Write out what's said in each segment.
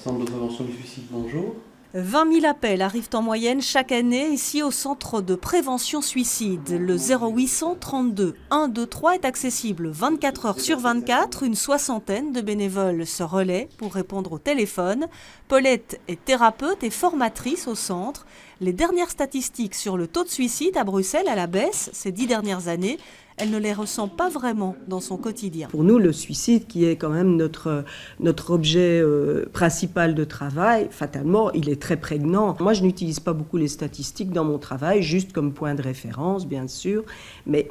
Centre de prévention du suicide, bonjour. 20 000 appels arrivent en moyenne chaque année ici au centre de prévention suicide. Le 0800 32 123 est accessible 24 heures sur 24. Une soixantaine de bénévoles se relaient pour répondre au téléphone. Paulette est thérapeute et formatrice au centre. Les dernières statistiques sur le taux de suicide à Bruxelles à la baisse ces 10 dernières années. Elle ne les ressent pas vraiment dans son quotidien. Pour nous, le suicide, qui est quand même notre objet principal de travail, fatalement, il est très prégnant. Moi, je n'utilise pas beaucoup les statistiques dans mon travail, juste comme point de référence, bien sûr, mais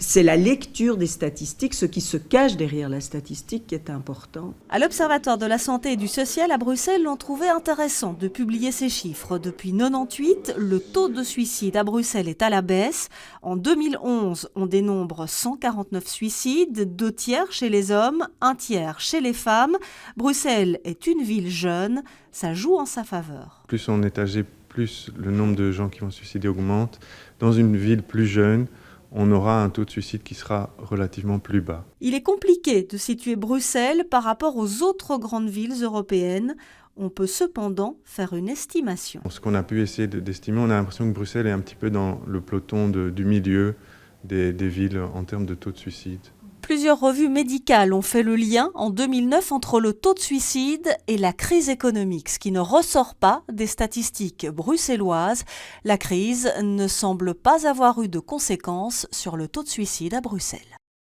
c'est la lecture des statistiques, ce qui se cache derrière la statistique qui est important. À l'Observatoire de la santé et du social à Bruxelles, l'on trouvait intéressant de publier ces chiffres. Depuis 1998, le taux de suicide à Bruxelles est à la baisse. En 2011, on dénombre 149 suicides, 2 tiers chez les hommes, 1 tiers chez les femmes. Bruxelles est une ville jeune, ça joue en sa faveur. Plus on est âgé, plus le nombre de gens qui vont se suicider augmente. Dans une ville plus jeune, on aura un taux de suicide qui sera relativement plus bas. Il est compliqué de situer Bruxelles par rapport aux autres grandes villes européennes. On peut cependant faire une estimation. Ce qu'on a pu essayer d'estimer, on a l'impression que Bruxelles est un petit peu dans le peloton du milieu des villes en termes de taux de suicide. Plusieurs revues médicales ont fait le lien en 2009 entre le taux de suicide et la crise économique, ce qui ne ressort pas des statistiques bruxelloises. La crise ne semble pas avoir eu de conséquences sur le taux de suicide à Bruxelles.